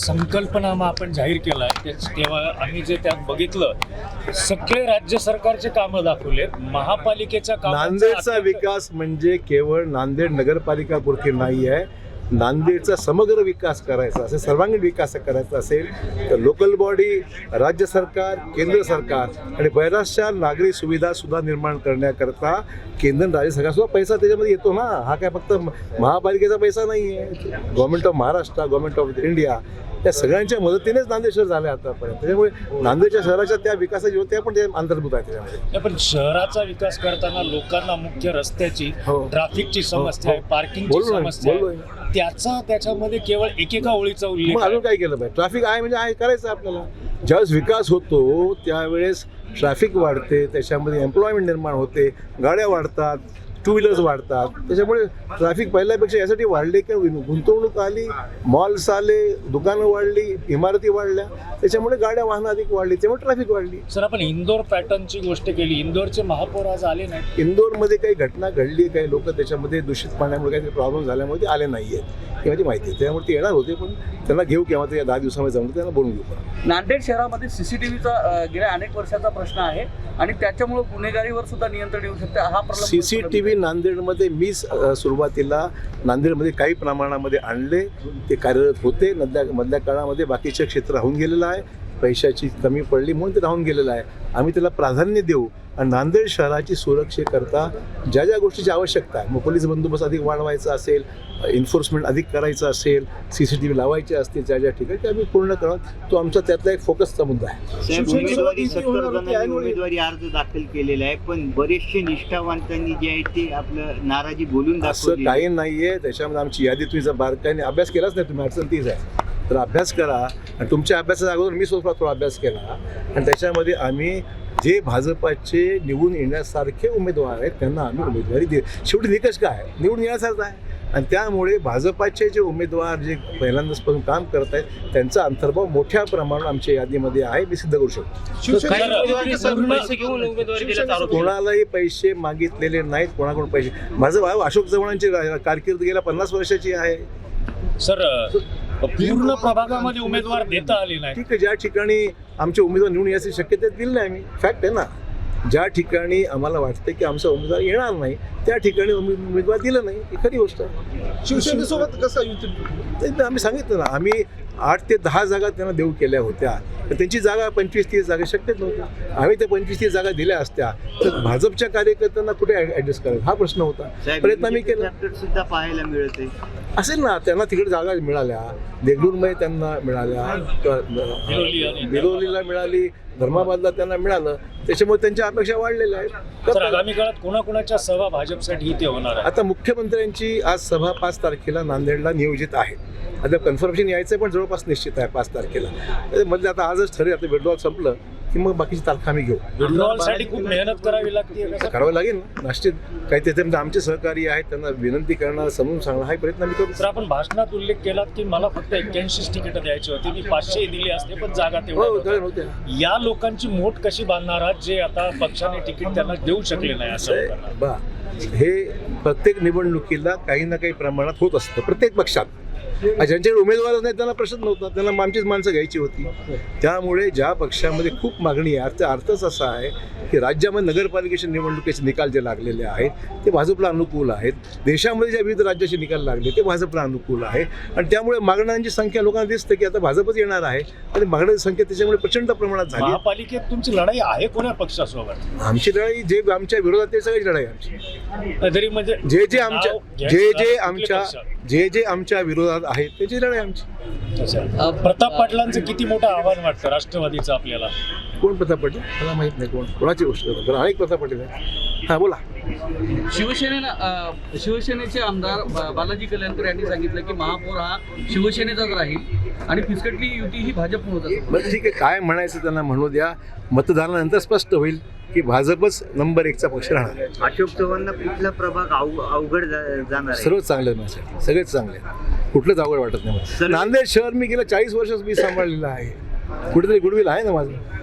संकल्पनामा आपण जाहीर केला तेव्हा आम्ही जे त्यात बघितलं सगळे राज्य सरकारचे कामं दाखवले, महापालिकेच्या नांदेडचा विकास म्हणजे केवळ नांदेड नगरपालिका पुरती नाही आहे. नांदेडचा समग्र विकास करायचा असेल, सर्वांगीण विकास करायचा असेल तर लोकल बॉडी, राज्य सरकार, केंद्र सरकार आणि बऱ्याचशा नागरी सुविधा सुद्धा निर्माण करण्याकरता केंद्र आणि राज्य सरकार सुद्धा पैसा त्याच्यामध्ये येतो ना. हा काय फक्त महापालिकेचा पैसा नाही आहे. Government of Maharashtra, government of India त्या सगळ्यांच्या मदतीनेच नांदेड शहर झाले आतापर्यंत. त्याच्यामुळे नांदेडच्या शहराच्या त्या विकासाची होत्या पण ते अंतर्भूत आहे त्याच्यामध्ये. पण शहराचा विकास करताना लोकांना मुख्य रस्त्याची, ट्रॅफिकची समस्या आहे, पार्किंगची समस्या आहे, त्याच्यामध्ये केवळ एकेका ओळीचा उल्लेख. अजून काय केलं पाहिजे? ट्रॅफिक आहे म्हणजे आहे करायचं आपल्याला. ज्यावेळेस विकास होतो त्यावेळेस ट्रॅफिक वाढते, त्याच्यामध्ये एम्प्लॉयमेंट निर्माण होते, गाड्या वाढतात, टू व्हीलर्स वाढतात. त्याच्यामुळे ट्रॅफिक पहिल्यापेक्षा यासाठी वाढले की गुंतवणूक आली, मॉल्स आले, दुकानं वाढली, इमारती वाढल्या, त्याच्यामुळे गाड्या वाहनं अधिक वाढली, त्यामुळे ट्रॅफिक वाढली. सर, आपण इंदोर पॅटर्नची गोष्ट केली. इंदोरचे महापौर आज आले नाही. इंदोरमध्ये काही घटना घडली, काही लोक त्याच्यामध्ये दूषित पाण्यामुळे काही प्रॉब्लेम झाल्यामुळे ते आले नाही आहेत ही माझी माहिती आहे. त्यामुळे ते येणार होते पण त्यांना घेऊ केव्हा ते 10 दिवसामध्ये जमलं त्यांना बोलून घेऊ. नांदेड शहरामध्ये CCTVचा गेल्या अनेक वर्षाचा प्रश्न आहे आणि त्याच्यामुळे गुन्हेगारीवर सुद्धा नियंत्रण येऊ शकते. हा CCTV नांदेडमध्ये मी सुरुवातीला नांदेडमध्ये काही प्रमाणामध्ये आणले, ते कार्यरत होते. मधल्या काळामध्ये बाकीचे क्षेत्र राहून गेलेलं आहे, पैशाची कमी पडली म्हणून ते राहून गेलेलं आहे. आम्ही त्याला प्राधान्य देऊ आणि नांदेड शहराची सुरक्षेकरता ज्या ज्या गोष्टीची आवश्यकता आहे, मग पोलीस बंदोबस्त अधिक वाढवायचा असेल, एन्फोर्समेंट अधिक करायचं असेल, CCTV लावायचे असतील ज्या ज्या ठिकाणी ते आम्ही पूर्ण करणं, तो आमचा त्यातला एक फोकसचा मुद्दा आहे. उमेदवारी अर्ज दाखल केलेला आहे पण बरेचसे निष्ठावंतांनी जे आहे ते आपलं नाराजी बोलून असं काही नाहीये. त्याच्यामध्ये आमची यादी तुम्ही जर बारकाईने अभ्यास केलाच नाही, तुम्ही अडचण तीच आहे तर अभ्यास करा. आणि तुमच्या अभ्यासाच्या अगोदर मी स्वतः थोडा अभ्यास केला आणि त्याच्यामध्ये आम्ही जे भाजपाचे निवडून येण्यासारखे उमेदवार आहेत त्यांना आम्ही उमेदवारी दिली. शेवटी निकष काय आहे? निवडून येण्यासारखं आहे. आणि त्यामुळे भाजपाचे जे उमेदवार जे पहिल्यांदाचपासून काम करत आहेत त्यांचा अंतर्भाव मोठ्या प्रमाणात आमच्या यादीमध्ये आहे, मी सिद्ध करू शकतो. कोणालाही पैसे मागितलेले नाहीत, कोणाकडून पैसे. माझं भाऊ अशोक चव्हाणांची कारकीर्द गेल्या 50 वर्षाची आहे. सर, पूर्ण प्रभागामध्ये उमेदवार देता आले नाही. ठीक आहे, ज्या ठिकाणी आमचे उमेदवार निवडून याची शक्यता दिली नाही आम्ही, फॅक्ट आहे ना. ज्या ठिकाणी आम्हाला वाटतं की आमचा उमेदवार येणार नाही त्या ठिकाणी उमेदवार दिलं नाही, ही खरी गोष्ट आहे. शिवसेनेसोबत कसं ते आम्ही सांगितलं ना, आम्ही 8 ते 10 जागा त्यांना देऊ केल्या होत्या, तर त्यांची जागा 25-30 जागा शक्यच नव्हत्या. आम्ही त्या 25-30 जागा दिल्या असत्या तर भाजपच्या कार्यकर्त्यांना कुठे ऍडजस्ट करायचं हा प्रश्न होता. प्रयत्न आम्ही केला सुद्धा पाहायला मिळते असेल ना, त्यांना तिकडे जागा मिळाल्या, देगलूरमध्ये त्यांना मिळाल्या, बिलोलीला मिळाली, धर्माबादला त्यांना मिळालं, त्याच्यामुळे त्यांच्या अपेक्षा वाढलेल्या आहेत. तर आगामी काळात कोणाकोणाच्या सभा भाजपसाठी इथे होणार आहे? आता मुख्यमंत्र्यांची आज सभा 5 तारखेला नांदेडला नियोजित आहे. आता कन्फर्मेशन यायचं पण जवळपास निश्चित आहे 5 तारखेला. म्हणजे आता आजच ठरेल, आता विड्रॉल संपलं की मग बाकीची तारखा आम्ही घेऊ. विड्रॉलसाठी खूप मेहनत करावी लागते, करावं लागेल ना निश्चित. काही त्याच्यामध्ये आमचे सहकारी आहेत, त्यांना विनंती करणार, समजून सांगणार, हा प्रयत्न आम्ही करू. तर आपण भाषणात उल्लेख केलात की मला फक्त 81 तिकीट द्यायची होती, मी 500 दिली असते पण जागा तेवढ्या होत्या. या लोकांची मोठ कशी बांधणार आहात जे आता पक्षाने तिकीट त्यांना देऊ शकले नाही? असं हे प्रत्येक निवडणुकीला काही ना काही प्रमाणात होत असतं प्रत्येक पक्षात. ज्यांच्याकडे उमेदवारच नाही त्यांना प्रश्न नव्हता, त्यांना आमचीच माणसं घ्यायची होती. त्यामुळे ज्या पक्षामध्ये खूप मागणी आहे, अर्थच असा आहे की राज्यामध्ये नगरपालिकेच्या निवडणुकीचे निकाल जे लागलेले आहेत ते भाजपला अनुकूल आहेत. देशामध्ये ज्या विविध राज्याचे निकाल लागले ते भाजपला अनुकूल आहे आणि त्यामुळे मागण्यांची संख्या लोकांना दिसते की आता भाजपच येणार आहे आणि मागण्यांची संख्या त्याच्यामुळे प्रचंड प्रमाणात झाली. महापालिकेत तुमची लढाई आहे कोण्या पक्षासोबत? आमची लढाई जे आमच्या विरोधात ते सगळीच लढाई आमची. तरी म्हणजे जे आमच्या विरोधात आहेत त्याची लढाई आमची. प्रताप पाटलांचं किती मोठं आव्हान वाटतं राष्ट्रवादीचं आपल्याला? कोण प्रताप पाटील? मला माहित नाही कोणाची गोष्ट करतो. अनेक प्रताप पाटील आहे. हा बोला. शिवसेनेचे आमदार बालाजी कल्याणकर यांनी सांगितलं की महापौर हा शिवसेनेचाच राहील आणि फिसकटली युती ही भाजप होत असेल. बरं ठीक आहे, काय म्हणायचं त्यांना म्हणू द्या. मतदानानंतर स्पष्ट होईल की भाजपच नंबर 1चा पक्ष राहणार आहे. अशोक चव्हाणांना कुठला प्रभाग अवघड जाणार? सर्वच चांगले माझ्यासाठी, सगळेच चांगले, कुठलंच अवघड वाटत नाही. नांदेड शहर मी गेल्या 40 वर्ष मी सांभाळलेलं आहे, कुठेतरी गुडविल आहे ना माझं.